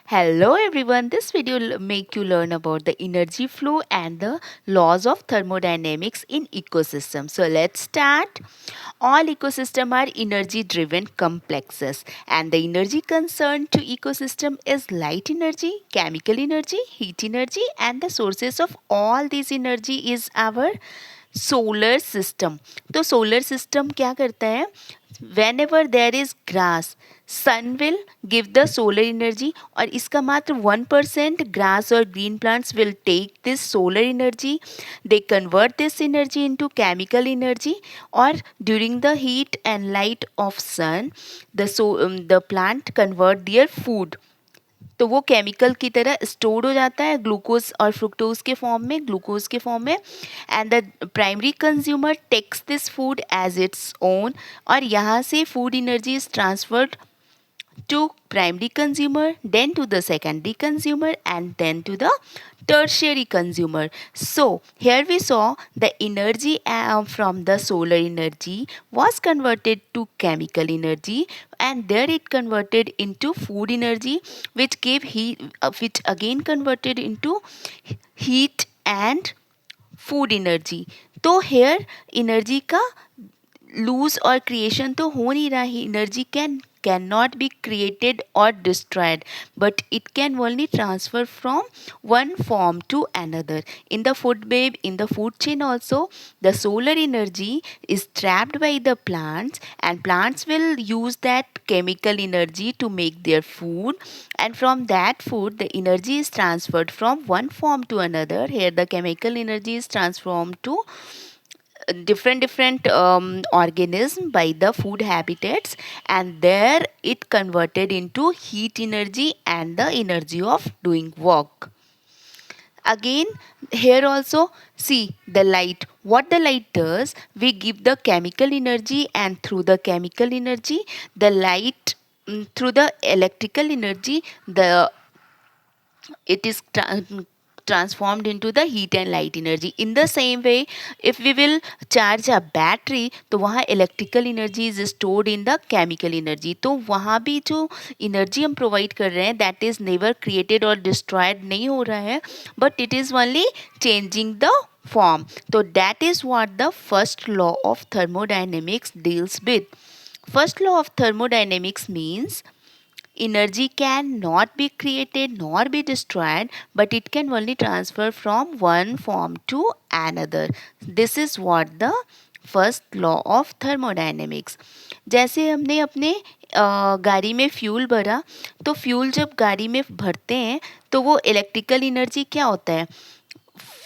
Hello everyone, this video will make you learn about the energy flow and the laws of thermodynamics in ecosystem. So let's start. All ecosystem are energy driven complexes and the energy concerned to ecosystem is light energy, chemical energy, heat energy and the sources of all this energy is our solar system. तो solar system क्या करता है? Whenever there is grass, sun will give the solar energy और इसका मात्र 1% grass और green plants will take this solar energy. They convert this energy into chemical energy और during the heat and light of sun the plant convert their food. तो वो chemical की तरह store हो जाता है ग्लूकोज और फ्रुक्टोज के फॉर्म में, ग्लूकोज के फॉर्म में. And the primary consumer takes this food as its own और यहाँ से food energy is transferred to primary consumer, then to the secondary consumer and then to the tertiary consumer. So here we saw the energy from the solar energy was converted to chemical energy and there it converted into food energy which gave heat, which again converted into heat and food energy. तो here energy का lose और creation तो हो नहीं रहा है. Energy can not be created और destroyed but it can only transfer from one form to another. In the food web, in the food chain also, the solar energy is trapped by the plants and plants will use that chemical energy to make their food, and from that food the energy is transferred from one form to another. Here the chemical energy is transformed to different organism by the food habitats and there it converted into heat energy and the energy of doing work. Again here also see the light, what the light does, we give the chemical energy and through the chemical energy the light, through the electrical energy the it is transformed into the heat and light energy. In the same way if we will charge a battery तो वहाँ electrical energy is stored in the chemical energy. तो वहाँ भी जो energy हम provide कर रहे हैं that is never created or destroyed नहीं हो रहा है but it is only changing the form. So that is what the first law of thermodynamics deals with. First law of thermodynamics means energy can not be created nor be destroyed, but it can only transfer from one form to another. This is what the first law of thermodynamics. जैसे हमने अपने गाड़ी में fuel भरा तो fuel जब गाड़ी में भरते हैं तो वो इलेक्ट्रिकल एनर्जी क्या होता है?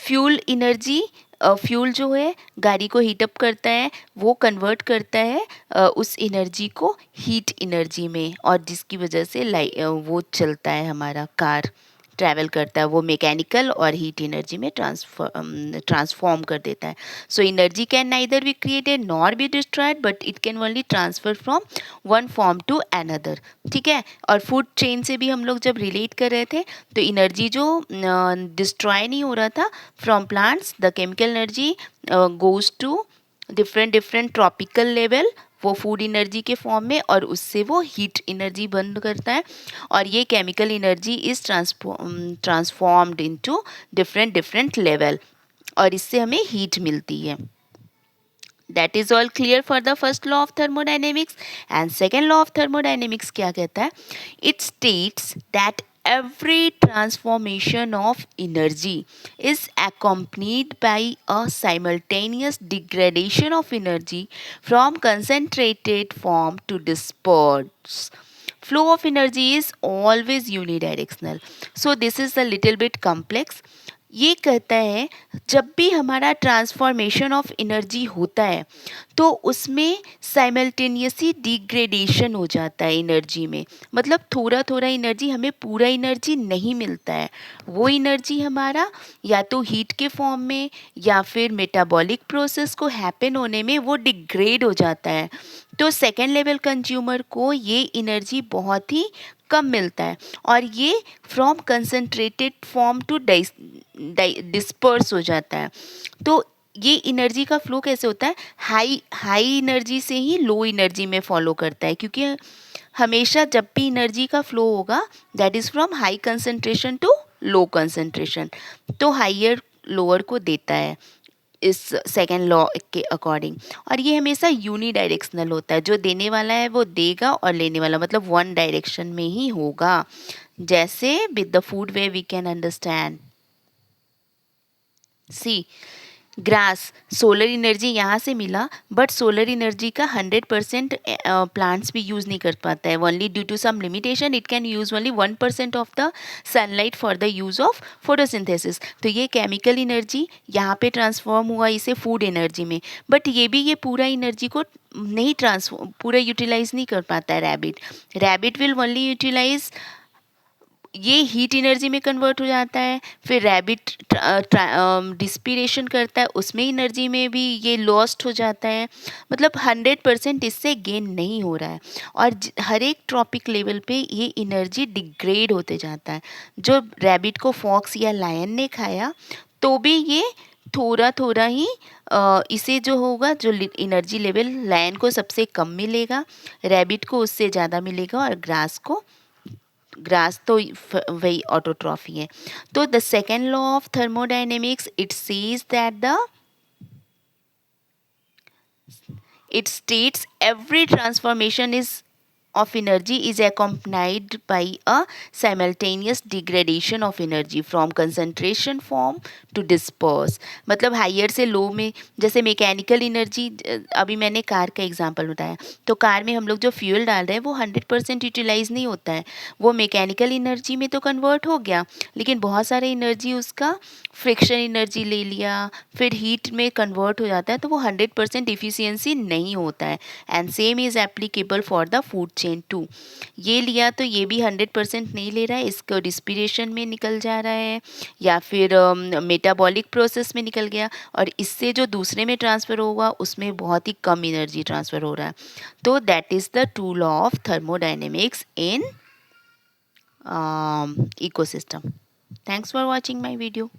फ्यूल एनर्जी, फ्यूल जो है गाड़ी को हीटअप करता है, वो कन्वर्ट करता है उस एनर्जी को हीट एनर्जी में और जिसकी वजह से वो चलता है, हमारा कार ट्रैवल करता है, वो मैकेनिकल और हीट एनर्जी में ट्रांसफॉर्म कर देता है. So energy can neither be created nor be destroyed but it can only transfer from one form to another. ठीक है. और फूड चेन से भी हम लोग जब रिलेट कर रहे थे तो एनर्जी जो डिस्ट्रॉय नहीं हो रहा था from plants, the chemical energy goes to different tropical level, वो फूड एनर्जी के फॉर्म में और उससे वो हीट एनर्जी बंद करता है और ये chemical energy is transformed into different level और इससे हमें हीट मिलती है. That is all clear for the first law of thermodynamics. And second law of thermodynamics क्या कहता है? It states that every transformation of energy is accompanied by a simultaneous degradation of energy from concentrated form to dispersed. Flow of energy is always unidirectional. So this is a little bit complex. ये कहता है जब भी हमारा transformation of energy होता है तो उसमें साइमल्टेनियसली डिग्रेडेशन हो जाता है एनर्जी में. मतलब थोड़ा थोड़ा एनर्जी, हमें पूरा एनर्जी नहीं मिलता है. वो एनर्जी हमारा या तो हीट के फॉर्म में या फिर मेटाबॉलिक प्रोसेस को हैपन होने में वो डिग्रेड हो जाता है. तो सेकेंड लेवल कंज्यूमर को ये एनर्जी बहुत ही कम मिलता है और ये from concentrated form to disperse हो जाता है. तो ये एनर्जी का फ्लो कैसे होता है? हाई एनर्जी से ही लो एनर्जी में फॉलो करता है क्योंकि हमेशा जब भी एनर्जी का फ्लो होगा that is from high concentration to low concentration, तो हाइयर लोअर को देता है इस सेकेंड लॉ के अकॉर्डिंग। और ये हमेशा यूनी डायरेक्शनल होता है, जो देने वाला है वो देगा और लेने वाला मतलब वन डायरेक्शन में ही होगा, जैसे with the food way we can understand. See grass, solar energy यहाँ से मिला, बट सोलर एनर्जी का 100% प्लांट्स भी यूज़ नहीं कर पाता है। Only due to some limitation it can use only 1% of the sunlight for the use of photosynthesis. तो ये केमिकल एनर्जी यहाँ पे ट्रांसफॉर्म हुआ इसे फूड एनर्जी में, बट ये पूरा एनर्जी को नहीं ट्रांसफॉर्म पूरा यूटिलाइज नहीं कर पाता है rabbit. Rabbit will only utilize, ये हीट एनर्जी में कन्वर्ट हो जाता है, फिर रैबिट डिस्पिरेशन करता है, उसमें एनर्जी में भी ये लॉस्ट हो जाता है। मतलब 100% इससे गेन नहीं हो रहा है, और हर एक ट्रॉपिक लेवल पे ये एनर्जी डिग्रेड होते जाता है। जो रैबिट को फॉक्स या लायन ने खाया तो भी ये थोड़ा थोड़ा ही इसे जो होगा, जो एनर्जी लेवल लायन को सबसे कम मिलेगा, रैबिट को उससे ज़्यादा मिलेगा, और ग्रास तो वही ऑटोट्रॉफी है। तो the second law of thermodynamics it says that the it states every transformation is of energy is accompanied by a simultaneous degradation of energy from concentration form to disperse। मतलब higher से लो में, जैसे mechanical energy, अभी मैंने car का example बताया, तो car में हम लोग जो फ्यूल डाल रहे हैं वो 100% यूटिलाइज नहीं होता है, वो मैकेनिकल एनर्जी में तो कन्वर्ट हो गया, लेकिन बहुत सारे एनर्जी उसका फ्रिक्शन एनर्जी ले लिया, फिर हीट में कन्वर्ट हो जाता है, तो वो 100% इफ़िशियंसी नहीं होता है। And same is applicable for the food chain too. ये लिया तो ये भी 100% नहीं ले रहा है, इसको रिस्पिरेशन में निकल जा रहा है, या फिर मेटाबॉलिक प्रोसेस में निकल गया, और इससे जो दूसरे में ट्रांसफ़र होगा उसमें बहुत ही कम एनर्जी ट्रांसफ़र हो रहा है। तो that is the true law of thermodynamics in ecosystem. Thanks for watching my video.